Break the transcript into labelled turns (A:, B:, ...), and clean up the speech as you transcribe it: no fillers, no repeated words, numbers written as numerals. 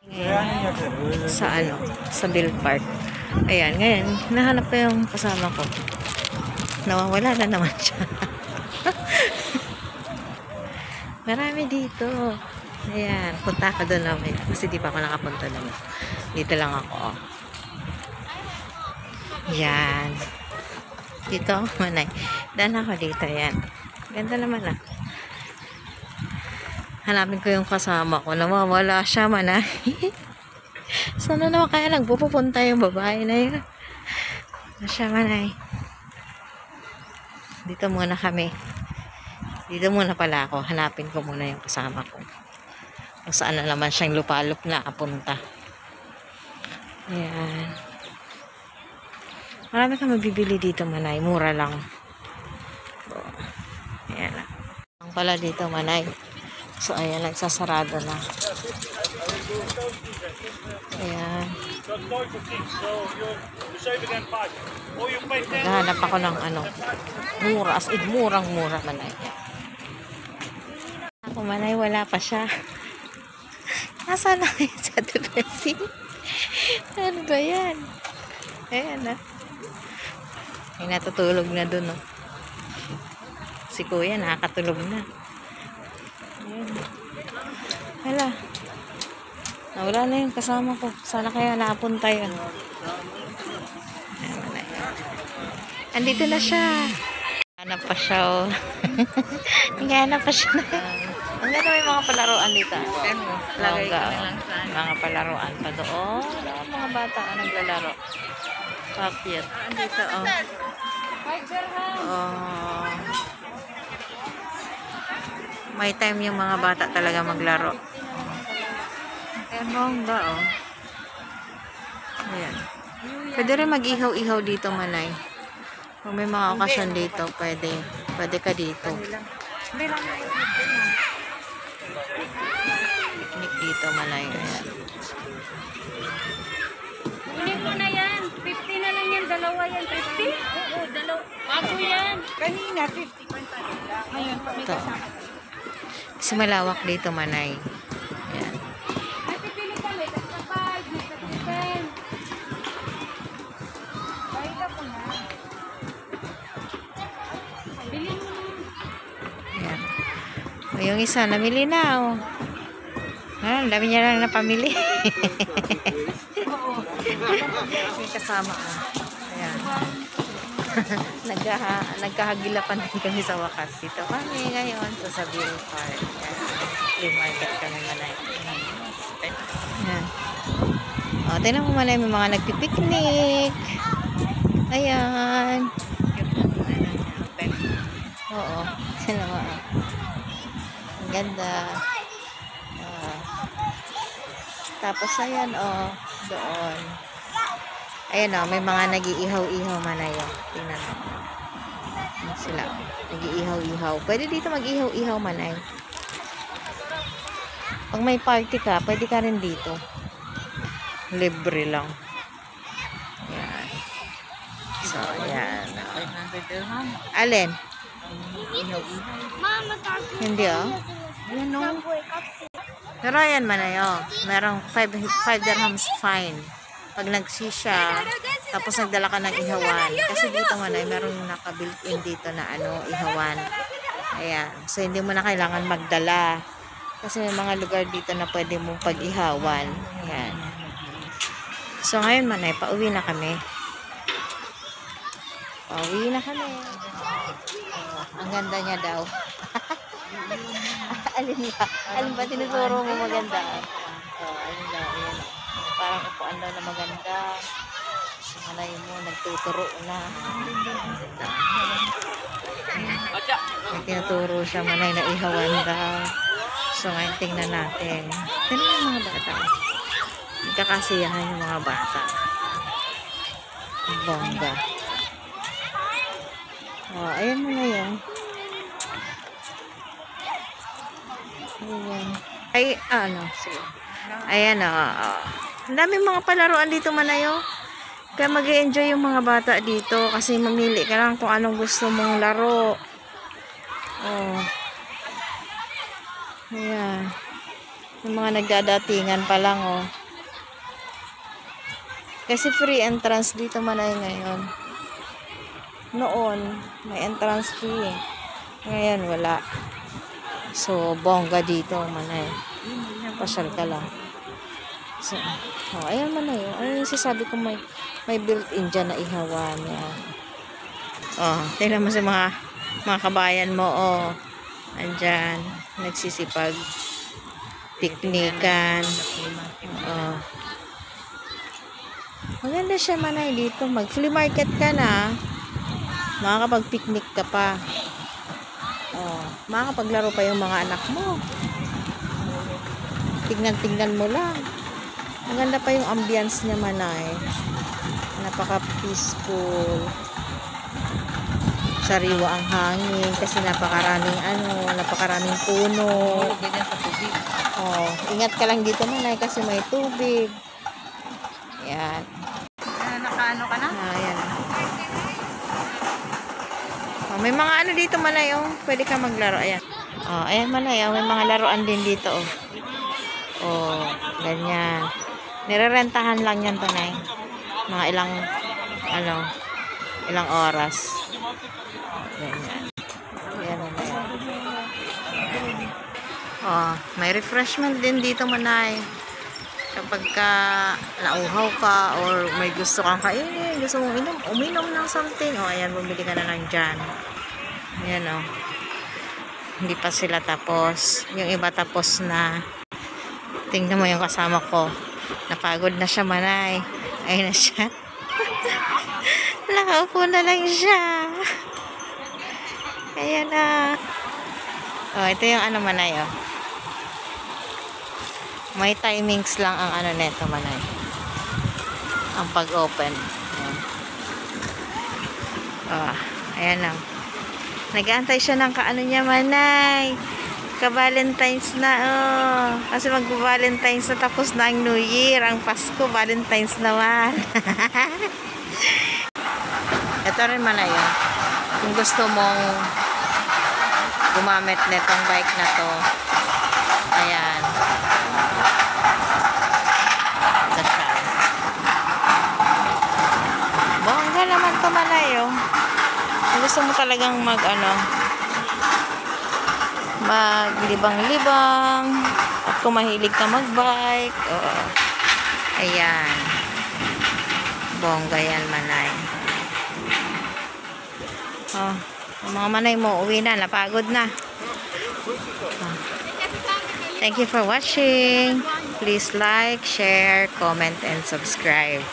A: Ngayon, sa Bill Park. Ayan, ngayon, nahanap ko yung kasama ko. Nawawala na naman siya. Marami dito. Ayan, punta ka doon namin. Kasi di pa ako nakapunta doon. Dito lang ako. Oh. Ayan. Dito, manay. Daan ako dito, ayan. Ganda naman ah. Hanapin ko yung kasama ko. Nawawala siya, manay. Sana naman kaya nagpupunta yung babae na yun. Siya, manay. Dito muna kami. Dito muna pala ako. Hanapin ko muna yung kasama ko. Kung saan na naman siyang lupalop na apunta. Ayan. Marami kang mabibili dito, manay. Mura lang. So, ayan na. Ang pala dito, manay. So, ayan. Nagsasarado na. Ayan. Naghahanap ako ng mura. As in, murang-mura, manay. Ako, manay, wala pa siya. Nasaan na kayo sa dressing? Ano ba yan? Ayan na. Ay, natutulog na dun, no? Si kuya, nakakatulog na. Ayan. Hala. Nawala na yung kasama ko. Sana kaya nakapunta yun. Ayan, manay. Andito na siya. Hanap pa siya, oh. Hanap pa siya na. Ang ganda may mga palaruan dito. Lagay ko na lang sa mga palaruan pa doon. Mga bata ang naglalaro. Cute. Andito, oh. Oh. May time yung mga bata talaga maglaro. Ayan, bongga, oh. Ayan. Pwede rin mag-ihaw-ihaw dito, manay. Kung may mga okasyon dito, pwede. Pwede ka dito. Picnic dito, manay. Ayan.
B: Kunin mo na yan. 50 na lang yan. Dalawa yan. 50? Oo, dalawa. Bago yan. Kanina, 50. Ngayon, may kasama.
A: Kasi malawak dito, manay. Ayan.
B: Ay, pipili kami. Tapos 5, may 10. Bahit ako na. Bilhin mo na.
A: Ayan. O, yung isa, namili na, oh. Ang dami niya lang na pamili. May kasama, oh. Ayan. Nagkahagilapan din kami sa wakas. Dito kami ngayon sa Bill Park. Flea market kami, manay. Ayan. O, tingnan mo, manay, may mga nagpipiknik. Ayan. Oo. Sino mo? Ang ganda. Tapos, ayan, oh. Doon. Ayan, oh. May mga nag-iihaw-ihaw, manay. Tingnan mo. Ayan sila. Nag-iihaw-ihaw. Pwede dito mag-ihaw-ihaw, manay. Pag may party ka, pwede ka rin dito. Libre lang. Ayan. So, ayan. Alin? Hindi, oh. Ayan, oh. Pero ayan, manay, oh. Merong 5 dirhams fine. Pag nagsisya, tapos nagdala ka ng ihawan. Kasi dito, manay, merong naka-built-in dito na ihawan. Ayan. So, hindi mo na kailangan magdala. Kasi may mga lugar dito na pwede mong pag-ihawan. Ayan. So, ngayon, manay, pauwi na kami. Pauwi na kami. Ang ganda niya daw. Alin ba? Alin ba tinuturo mo maganda? Alin daw? Ayan. Parang upuan daw na maganda. Malay mo, nagtuturo na. May tinuturo siya, manay, na ihawan daw. So, ngayon tingnan natin. Tingnan yung mga bata. Nagkakasiyahan yung mga bata. Bongga. Oh, ayan mo na yun. Ayan. Ay, sige. Ayan, ang daming mga palaruan dito, manayo. Kaya mag-enjoy yung mga bata dito. Kasi mamili ka lang kung anong gusto mong laro. Oh. Ayan. Yung mga nagdadatingan pa lang, oh. Kasi free entrance dito Manay ngayon. Noon, may entrance fee eh. Ngayon, wala. So, bongga dito, Manay. Pasyal ka lang. So, oh, ayan Manay. Ano yung sasabi ko may built-in dyan na ihawan. Yan. Oh, tingnan mo sa mga kabayan mo, oh. Andyan, nagsisipag. Piknikan. Oh. Maganda siya Manay dito. Mag-flea market ka na. Makakapag-picnic ka pa. Oh, makakapaglaro pa yung mga anak mo. Tignan-tignan mo lang. Maganda pa yung ambience niya Manay. Napaka-peaceful. Sariwa ang hangin kasi napakaraming puno. Oh, ingat ka lang dito Manay kasi may tubig. Yan.
B: Nakaano ka na?
A: Ayan. Oh, may mga ano dito Manay, oh. Pwede ka maglaro. Ayan. Oh, ayan Manay, oh. May mga laruan din dito, oh. Oh, ganyan. Nirerentahan lang yan, Tanay. Mga ilang oras. Ganyan. Ayan, Manay. Oh, may refreshment din dito Manay. Kapag ka nauhaw ka or may gusto kang kainin, gusto mong uminom ng something, o ayan, bumili ka na lang dyan. Ayan o. Hindi pa sila tapos. Yung iba tapos na. Tingnan mo yung kasama ko. Napagod na siya Manay. Ayun na siya. Nakaupo na lang siya. Ayan na. O, ito yung ano Manay o. May timings lang ang ano neto Manay. Ang pag-open. Ayan lang. Nag-aantay siya ng kaano niya Manay. Ka-Valentine's na oh. Kasi mag-Valentine's na tapos na ang New Year. Ang Pasko, Valentine's naman. Ito rin Manay oh. Kung gusto mong gumamit netong bike na to. Ayan. Bongga naman to Manay oh. Kung gusto mo talagang maglibang-libang at kung mahilig ka magbike, oh. Ayan. Bongga yan Manay. Oh, ang mga Manay mo uwi na, napagod na. Oh. Thank you for watching. Please like, share, comment, and subscribe.